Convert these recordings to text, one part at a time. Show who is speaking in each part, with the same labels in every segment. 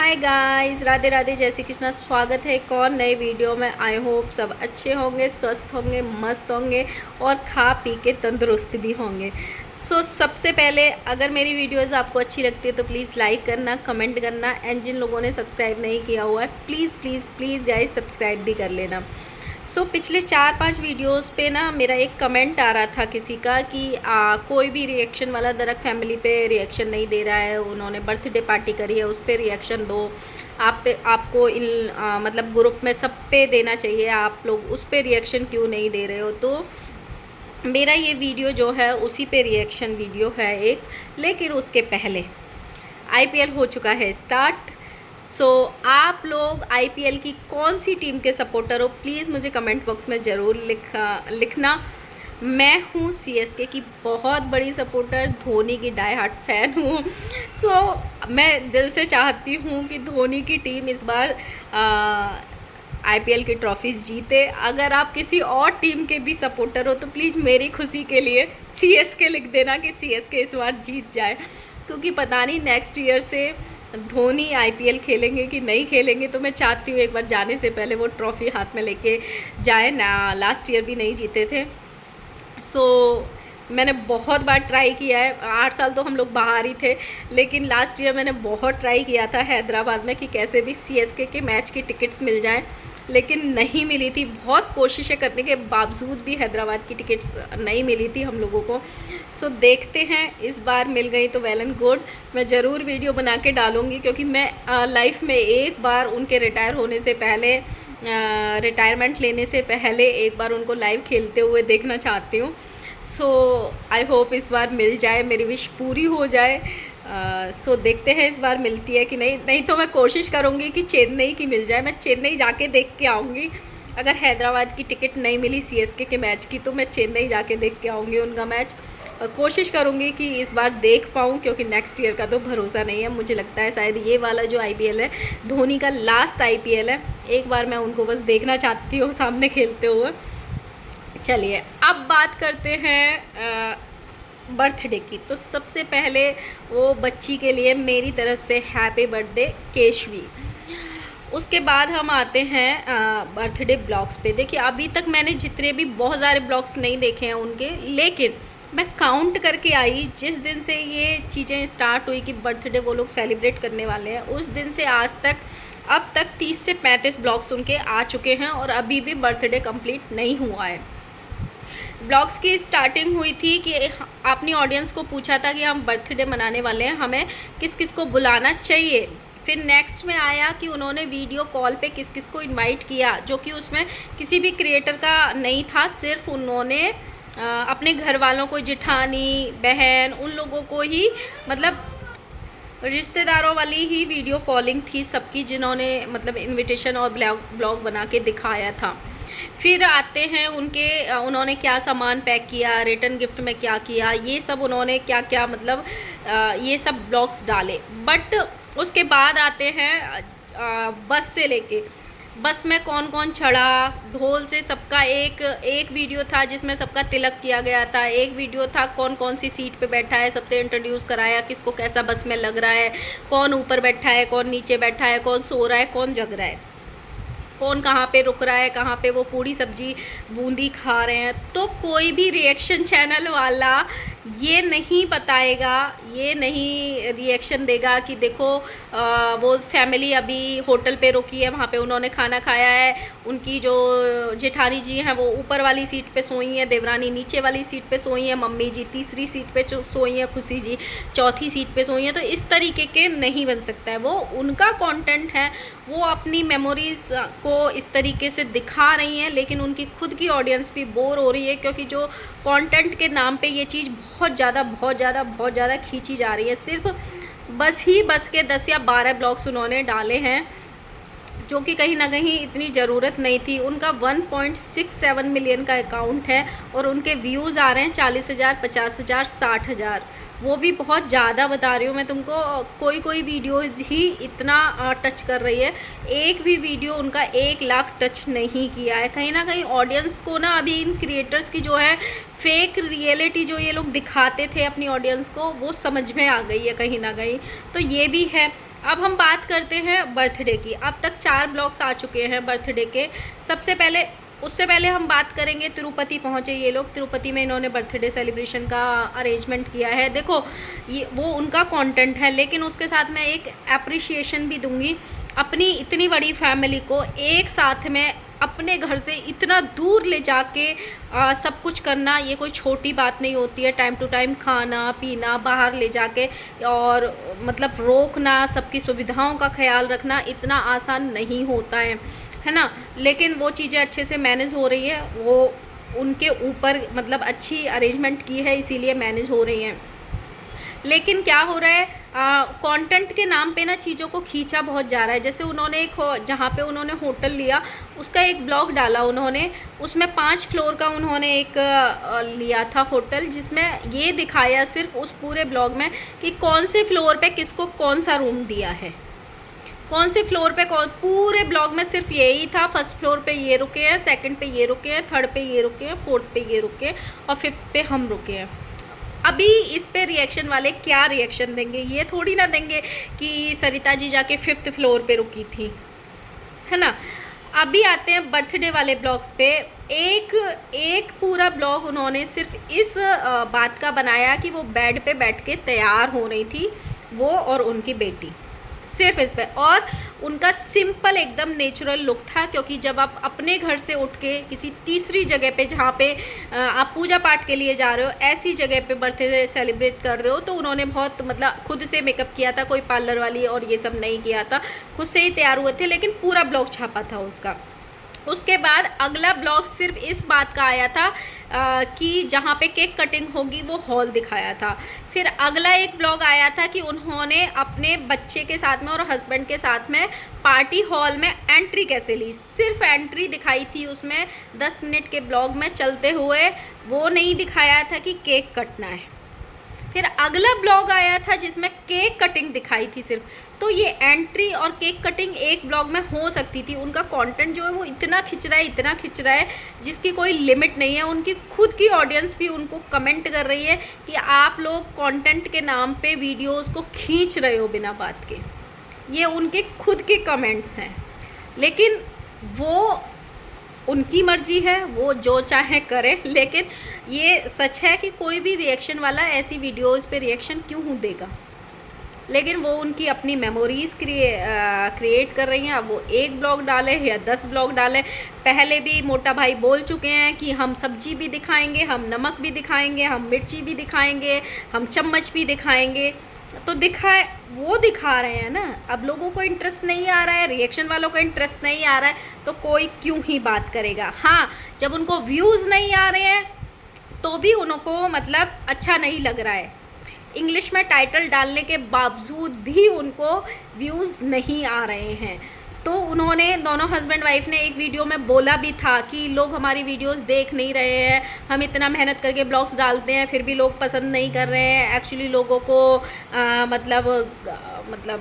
Speaker 1: Hi guys, Radhe Radhe, जय श्री कृष्णा। स्वागत है एक और नए वीडियो में। आई होप सब अच्छे होंगे, स्वस्थ होंगे, मस्त होंगे और खा पी के तंदुरुस्त भी होंगे। सबसे पहले अगर मेरी वीडियोस आपको अच्छी लगती है तो प्लीज़ लाइक करना, कमेंट करना एंड जिन लोगों ने सब्सक्राइब नहीं किया हुआ है please please please guys subscribe भी कर लेना। पिछले 4-5 वीडियोस पे ना मेरा एक कमेंट आ रहा था किसी का कि कोई भी रिएक्शन वाला दरक फैमिली पे रिएक्शन नहीं दे रहा है, उन्होंने बर्थडे पार्टी करी है उस पर रिएक्शन दो। आपको इन मतलब ग्रुप में सब पे देना चाहिए, आप लोग उस पर रिएक्शन क्यों नहीं दे रहे हो। तो मेरा ये वीडियो जो है उसी पे रिएक्शन वीडियो है एक, लेकिन उसके पहले आईपीएल हो चुका है स्टार्ट। आप लोग आईपीएल की कौन सी टीम के सपोर्टर हो प्लीज़ मुझे कमेंट बॉक्स में ज़रूर लिखना। मैं हूँ सीएसके की बहुत बड़ी सपोर्टर, धोनी की डाई हार्ट फैन हूँ। मैं दिल से चाहती हूँ कि धोनी की टीम इस बार आईपीएल की ट्रॉफीज़ जीते। अगर आप किसी और टीम के भी सपोर्टर हो तो प्लीज़ मेरी खुशी के लिए सीएसके लिख देना कि सीएसके इस बार जीत जाए, क्योंकि पता नहीं नेक्स्ट ईयर से धोनी आईपीएल खेलेंगे कि नहीं खेलेंगे। तो मैं चाहती हूँ एक बार जाने से पहले वो ट्रॉफ़ी हाथ में लेके जाए ना। लास्ट ईयर भी नहीं जीते थे। मैंने बहुत बार ट्राई किया है, 8 साल तो हम लोग बाहर ही थे, लेकिन लास्ट ईयर मैंने बहुत ट्राई किया था हैदराबाद में कि कैसे भी सीएसके के मैच की टिकट्स मिल जाएं, लेकिन नहीं मिली थी। बहुत कोशिशें करने के बावजूद भी हैदराबाद की टिकट्स नहीं मिली थी हम लोगों को। देखते हैं, इस बार मिल गई तो वेल एंड गुड। मैं ज़रूर वीडियो बना के डालूँगी, क्योंकि मैं लाइफ में एक बार उनके रिटायर होने से पहले, रिटायरमेंट लेने से पहले एक बार उनको लाइव खेलते हुए देखना चाहती हूँ। आई होप इस बार मिल जाए, मेरी विश पूरी हो जाए। देखते हैं इस बार मिलती है कि नहीं तो मैं कोशिश करूँगी कि चेन्नई की मिल जाए। मैं चेन्नई जाके देख के आऊँगी। अगर हैदराबाद की टिकट नहीं मिली सीएसके के मैच की तो मैं चेन्नई जाके देख के आऊँगी उनका मैच। कोशिश करूँगी कि इस बार देख पाऊँ, क्योंकि नेक्स्ट ईयर का तो भरोसा नहीं है। मुझे लगता है शायद ये वाला जो आईपीएल है धोनी का लास्ट आईपीएल है। एक बार मैं उनको बस देखना चाहती हूँ सामने खेलते हुए। चलिए अब बात करते हैं बर्थडे की। तो सबसे पहले वो बच्ची के लिए मेरी तरफ से हैप्पी बर्थडे केशवी। उसके बाद हम आते हैं बर्थडे ब्लॉग्स पे। देखिए अभी तक मैंने जितने भी बहुत सारे ब्लॉग्स नहीं देखे हैं उनके, लेकिन मैं काउंट करके आई जिस दिन से ये चीज़ें स्टार्ट हुई कि बर्थडे वो लोग सेलिब्रेट करने वाले हैं, उस दिन से आज तक अब तक 30 से 35 ब्लॉग्स उनके आ चुके हैं और अभी भी बर्थडे कंप्लीट नहीं हुआ है। ब्लॉग्स की स्टार्टिंग हुई थी कि अपनी ऑडियंस को पूछा था कि हम बर्थडे मनाने वाले हैं, हमें किस किस को बुलाना चाहिए। फिर नेक्स्ट में आया कि उन्होंने वीडियो कॉल पे किस किस को इनवाइट किया, जो कि उसमें किसी भी क्रिएटर का नहीं था। सिर्फ उन्होंने अपने घर वालों को, जिठानी बहन, उन लोगों को ही, मतलब रिश्तेदारों वाली ही वीडियो कॉलिंग थी सबकी, जिन्होंने मतलब इनविटेशन और ब्लॉग बना के दिखाया था। फिर आते हैं उन्होंने क्या सामान पैक किया, रिटर्न गिफ्ट में क्या किया, ये सब उन्होंने क्या क्या मतलब ये सब ब्लॉग्स डाले। बट उसके बाद आते हैं बस से लेके बस में कौन कौन चढ़ा, ढोल से सबका एक वीडियो था जिसमें सबका तिलक किया गया था। एक वीडियो था कौन कौन सी सीट पे बैठा है, सबसे इंट्रोड्यूस कराया, किसको कैसा बस में लग रहा है, कौन ऊपर बैठा है, कौन नीचे बैठा है, कौन सो रहा है, कौन जग रहा है, कौन कहाँ पे रुक रहा है, कहाँ पे वो पूड़ी सब्जी बूंदी खा रहे हैं। तो कोई भी रिएक्शन चैनल वाला ये नहीं बताएगा, ये नहीं रिएक्शन देगा कि देखो वो फैमिली अभी होटल पे रुकी है, वहाँ पे उन्होंने खाना खाया है, उनकी जो जेठानी जी हैं वो ऊपर वाली सीट पे सोई हैं, देवरानी नीचे वाली सीट पे सोई हैं, मम्मी जी तीसरी सीट पे सोई हैं, खुशी जी चौथी सीट पे सोई हैं। तो इस तरीके के नहीं बन सकता है। वो उनका कंटेंट है, वो अपनी मेमोरीज़ को इस तरीके से दिखा रही हैं, लेकिन उनकी खुद की ऑडियंस भी बोर हो रही है, क्योंकि जो कंटेंट के नाम पे ये चीज़ बहुत ज़्यादा खींची जा रही है। सिर्फ बस के 10 या 12 ब्लॉग्स उन्होंने डाले हैं, जो कि कहीं ना कहीं इतनी ज़रूरत नहीं थी। उनका 1.67 मिलियन का अकाउंट है और उनके व्यूज़ आ रहे हैं 40,000, 50,000, 60,000। वो भी बहुत ज़्यादा बता रही हूँ मैं तुमको। कोई वीडियोज़ ही इतना टच कर रही है, एक भी वीडियो उनका 1 लाख टच नहीं किया है। कहीं ना कहीं ऑडियंस को ना अभी इन क्रिएटर्स की जो है फेक रियलिटी जो ये लोग दिखाते थे अपनी ऑडियंस को, वो समझ में आ गई है कहीं ना कहीं। तो ये भी है। अब हम बात करते हैं बर्थडे की। अब तक 4 ब्लॉग्स आ चुके हैं बर्थडे के। उससे पहले हम बात करेंगे, तिरुपति पहुँचे ये लोग। तिरुपति में इन्होंने बर्थडे सेलिब्रेशन का अरेंजमेंट किया है। देखो ये वो उनका कंटेंट है, लेकिन उसके साथ मैं एक अप्रिशिएशन भी दूंगी। अपनी इतनी बड़ी फैमिली को एक साथ में अपने घर से इतना दूर ले जाके सब कुछ करना, ये कोई छोटी बात नहीं होती है। टाइम टू टाइम खाना पीना, बाहर ले जाके और मतलब रोकना, सबकी सुविधाओं का ख्याल रखना इतना आसान नहीं होता है ना। लेकिन वो चीज़ें अच्छे से मैनेज हो रही है, वो उनके ऊपर मतलब अच्छी अरेंजमेंट की है, इसीलिए मैनेज हो रही हैं। लेकिन क्या हो रहा है, कंटेंट के नाम पे ना चीज़ों को खींचा बहुत जा रहा है। जैसे उन्होंने एक जहाँ पे उन्होंने होटल लिया, उसका एक ब्लॉग डाला उन्होंने, उसमें 5 फ्लोर का उन्होंने एक लिया था होटल, जिसमें ये दिखाया सिर्फ उस पूरे ब्लॉग में कि कौन से फ्लोर पे किसको कौन सा रूम दिया है, कौन से फ्लोर पे कौन। पूरे ब्लॉग में सिर्फ यही था, फर्स्ट फ्लोर पे ये रुके हैं, सेकंड पे ये रुके हैं, थर्ड पे ये रुके हैं, फोर्थ पे ये रुके हैं और फिफ्थ पे हम रुके हैं। अभी इस पे रिएक्शन वाले क्या रिएक्शन देंगे, ये थोड़ी ना देंगे कि सरिता जी जाके 5th फ्लोर पे रुकी थी, है ना। अभी आते हैं बर्थडे वाले ब्लॉग्स पे। एक पूरा ब्लॉग उन्होंने सिर्फ इस बात का बनाया कि वो बेड पे बैठ के तैयार हो रही थी, वो और उनकी बेटी, सिर्फ इस पे। और उनका सिंपल एकदम नेचुरल लुक था, क्योंकि जब आप अपने घर से उठ के किसी तीसरी जगह पे, जहाँ पे आप पूजा पाठ के लिए जा रहे हो, ऐसी जगह पे बर्थडे सेलिब्रेट कर रहे हो, तो उन्होंने बहुत मतलब खुद से मेकअप किया था, कोई पार्लर वाली और ये सब नहीं किया था, खुद से ही तैयार हुए थे। लेकिन पूरा ब्लॉग छापा था उसका। उसके बाद अगला ब्लॉग सिर्फ इस बात का आया था कि जहाँ पे केक कटिंग होगी वो हॉल दिखाया था। फिर अगला एक ब्लॉग आया था कि उन्होंने अपने बच्चे के साथ में और हस्बैंड के साथ में पार्टी हॉल में एंट्री कैसे ली, सिर्फ एंट्री दिखाई थी उसमें 10 मिनट के ब्लॉग में चलते हुए, वो नहीं दिखाया था कि केक कटना है। फिर अगला ब्लॉग आया था जिसमें केक कटिंग दिखाई थी सिर्फ। तो ये एंट्री और केक कटिंग एक ब्लॉग में हो सकती थी। उनका कंटेंट जो है वो इतना खिंच रहा है जिसकी कोई लिमिट नहीं है। उनकी खुद की ऑडियंस भी उनको कमेंट कर रही है कि आप लोग कंटेंट के नाम पे वीडियोस को खींच रहे हो बिना बात के। ये उनके खुद के कमेंट्स हैं, लेकिन वो उनकी मर्जी है, वो जो चाहे करें। लेकिन ये सच है कि कोई भी रिएक्शन वाला ऐसी वीडियोस पे रिएक्शन क्यों देगा। लेकिन वो उनकी अपनी मेमोरीज़ क्रिएट कर रही हैं। अब वो एक ब्लॉग डालें या 10 ब्लॉग डालें, पहले भी मोटा भाई बोल चुके हैं कि हम सब्जी भी दिखाएंगे, हम नमक भी दिखाएंगे, हम मिर्ची भी दिखाएंगे, हम चम्मच भी दिखाएंगे। तो वो दिखा रहे हैं ना। अब लोगों को इंटरेस्ट नहीं आ रहा है, रिएक्शन वालों को इंटरेस्ट नहीं आ रहा है, तो कोई क्यों ही बात करेगा। हाँ, जब उनको व्यूज़ नहीं आ रहे हैं तो भी उनको मतलब अच्छा नहीं लग रहा है। इंग्लिश में टाइटल डालने के बावजूद भी उनको व्यूज़ नहीं आ रहे हैं। तो उन्होंने, दोनों हस्बैंड वाइफ ने एक वीडियो में बोला भी था कि लोग हमारी वीडियोस देख नहीं रहे हैं, हम इतना मेहनत करके ब्लॉग्स डालते हैं फिर भी लोग पसंद नहीं कर रहे हैं। एक्चुअली लोगों को मतलब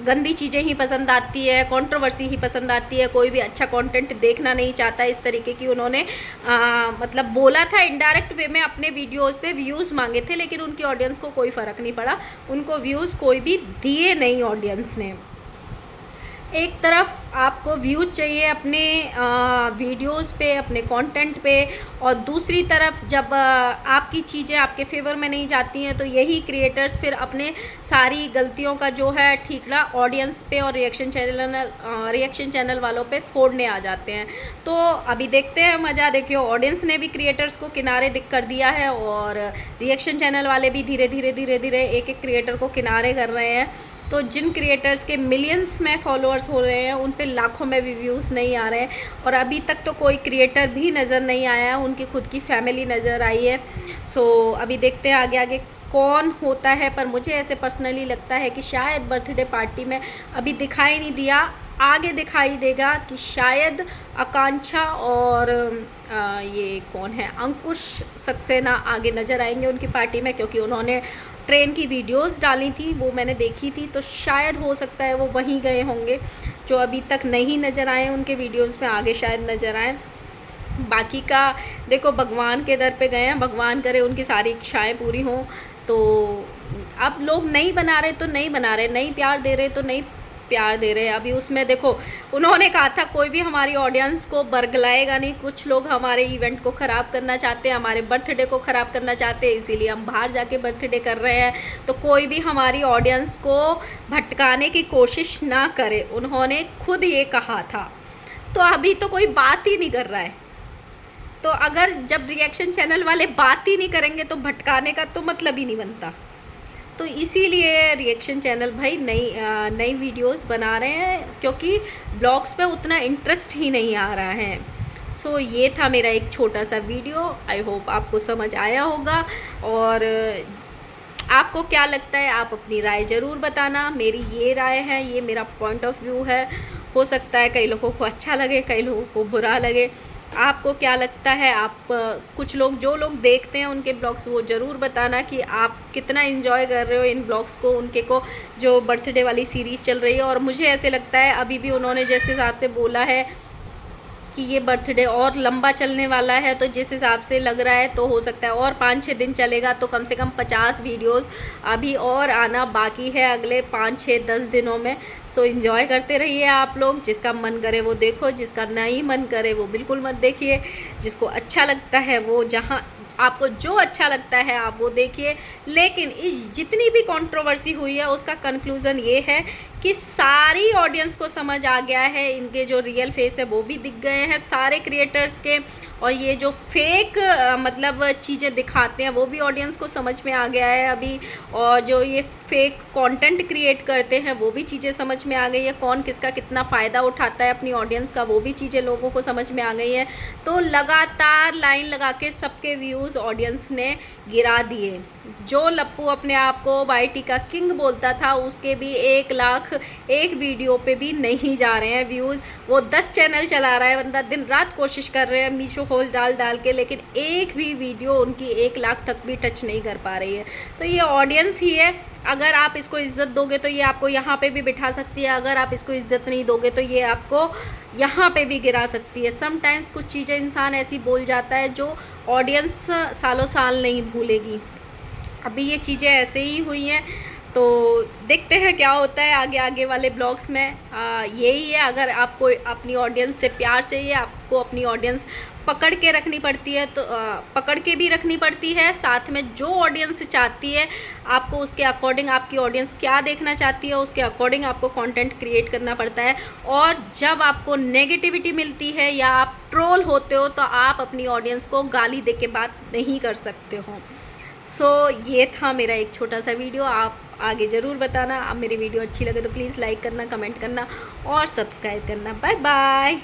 Speaker 1: गंदी चीज़ें ही पसंद आती है, कंट्रोवर्सी ही पसंद आती है, कोई भी अच्छा कंटेंट देखना नहीं चाहता। इस तरीके की उन्होंने मतलब बोला था, इनडायरेक्ट वे में अपने वीडियोस पे व्यूज़ मांगे थे, लेकिन उनकी ऑडियंस को कोई फ़र्क नहीं पड़ा, उनको व्यूज़ कोई भी दिए नहीं ऑडियंस ने। एक तरफ आपको व्यूज़ चाहिए अपने वीडियोस पे, अपने कंटेंट पे, और दूसरी तरफ जब आपकी चीज़ें आपके फेवर में नहीं जाती हैं तो यही क्रिएटर्स फिर अपने सारी गलतियों का जो है ठीकरा ऑडियंस पे और रिएक्शन चैनल वालों पे फोड़ने आ जाते हैं। तो अभी देखते हैं मज़ा। देखिए, ऑडियंस ने भी क्रिएटर्स को किनारे कर दिया है और रिएक्शन चैनल वाले भी धीरे धीरे एक एक क्रिएटर को किनारे कर रहे हैं। तो जिन क्रिएटर्स के मिलियंस में फॉलोअर्स हो रहे हैं उन पे लाखों में भी व्यूज़ नहीं आ रहे हैं, और अभी तक तो कोई क्रिएटर भी नज़र नहीं आया है, उनकी खुद की फैमिली नज़र आई है। सो अभी देखते हैं आगे आगे कौन होता है। पर मुझे ऐसे पर्सनली लगता है कि शायद बर्थडे पार्टी में अभी दिखाई नहीं दिया, आगे दिखाई देगा कि शायद आकांक्षा और ये कौन है, अंकुश सक्सेना आगे नज़र आएंगे उनकी पार्टी में, क्योंकि उन्होंने ट्रेन की वीडियोस डाली थी, वो मैंने देखी थी। तो शायद हो सकता है वो वहीं गए होंगे, जो अभी तक नहीं नज़र आए उनके वीडियोस में आगे शायद नज़र आए। बाकी का देखो, भगवान के दर पे गए हैं, भगवान करे उनकी सारी इच्छाएं पूरी हों। तो अब लोग नहीं बना रहे तो नहीं बना रहे, नहीं प्यार दे रहे तो नहीं प्यार दे रहे। अभी उसमें देखो उन्होंने कहा था कोई भी हमारी ऑडियंस को बरगलाएगा नहीं। कुछ लोग हमारे इवेंट को ख़राब करना चाहते हैं, हमारे बर्थडे को ख़राब करना चाहते हैं, इसीलिए हम बाहर जाके बर्थडे कर रहे हैं। तो कोई भी हमारी ऑडियंस को भटकाने की कोशिश ना करे, उन्होंने खुद ये कहा था। तो अभी तो कोई बात ही नहीं कर रहा है। तो अगर जब रिएक्शन चैनल वाले बात ही नहीं करेंगे तो भटकाने का तो मतलब ही नहीं बनता। तो इसीलिए रिएक्शन चैनल भाई नई वीडियोस बना रहे हैं, क्योंकि ब्लॉग्स पे उतना इंटरेस्ट ही नहीं आ रहा है। सो ये था मेरा एक छोटा सा वीडियो। आई होप आपको समझ आया होगा। और आपको क्या लगता है, आप अपनी राय ज़रूर बताना। मेरी ये राय है, ये मेरा पॉइंट ऑफ व्यू है। हो सकता है कई लोगों को अच्छा लगे, कई लोगों को बुरा लगे। आपको क्या लगता है? आप कुछ लोग, जो लोग देखते हैं उनके ब्लॉग्स, वो ज़रूर बताना कि आप कितना एंजॉय कर रहे हो इन ब्लॉग्स को, उनके को जो बर्थडे वाली सीरीज़ चल रही है। और मुझे ऐसे लगता है अभी भी उन्होंने जिस हिसाब से बोला है कि ये बर्थडे और लंबा चलने वाला है, तो जिस हिसाब से लग रहा है तो हो सकता है और 5-6 दिन चलेगा। तो कम से कम 50 वीडियोस अभी और आना बाकी है अगले 5-6-10 दिनों में। सो इन्जॉय करते रहिए आप लोग। जिसका मन करे वो देखो, जिसका नहीं मन करे वो बिल्कुल मत देखिए। जिसको अच्छा लगता है वो, जहाँ आपको जो अच्छा लगता है आप वो देखिए। लेकिन इस जितनी भी कंट्रोवर्सी हुई है उसका कंक्लूज़न ये है कि सारी ऑडियंस को समझ आ गया है, इनके जो रियल फेस है वो भी दिख गए हैं सारे क्रिएटर्स के। और ये जो फेक मतलब चीज़ें दिखाते हैं वो भी ऑडियंस को समझ में आ गया है अभी। और जो ये फेक कंटेंट क्रिएट करते हैं वो भी चीज़ें समझ में आ गई है। कौन किसका कितना फ़ायदा उठाता है अपनी ऑडियंस का, वो भी चीज़ें लोगों को समझ में आ गई है। तो लगातार लाइन लगा के सबके व्यूज़ ऑडियंस ने गिरा दिए। जो लप्पू अपने आप को वाईटी का किंग बोलता था, उसके भी 1 लाख एक वीडियो पे भी नहीं जा रहे हैं व्यूज़। वो 10 चैनल चला रहा है बंदा, दिन रात कोशिश कर रहे हैं मीशो होल डाल के, लेकिन एक भी वीडियो उनकी 1 लाख तक भी टच नहीं कर पा रही है। तो ये ऑडियंस ही है। अगर आप इसको इज़्ज़त दोगे तो ये आपको यहाँ पे भी बिठा सकती है, अगर आप इसको इज़्ज़त नहीं दोगे तो ये आपको यहाँ पे भी गिरा सकती है। समटाइम्स कुछ चीज़ें इंसान ऐसी बोल जाता है जो ऑडियंस सालों साल नहीं भूलेगी। अभी ये चीज़ें ऐसे ही हुई हैं। तो देखते हैं क्या होता है आगे वाले ब्लॉग्स में। यही है, अगर आपको अपनी ऑडियंस से प्यार चाहिए, आपको अपनी ऑडियंस पकड़ के रखनी पड़ती है, तो पकड़ के भी रखनी पड़ती है। साथ में जो ऑडियंस चाहती है आपको उसके अकॉर्डिंग, आपकी ऑडियंस क्या देखना चाहती है उसके अकॉर्डिंग आपको कंटेंट क्रिएट करना पड़ता है। और जब आपको नेगेटिविटी मिलती है या आप ट्रोल होते हो तो आप अपनी ऑडियंस को गाली दे के बात नहीं कर सकते हो। सो ये था मेरा एक छोटा सा वीडियो। आप आगे ज़रूर बताना। अब मेरी वीडियो अच्छी लगे तो प्लीज़ लाइक करना, कमेंट करना और सब्सक्राइब करना। Bye bye.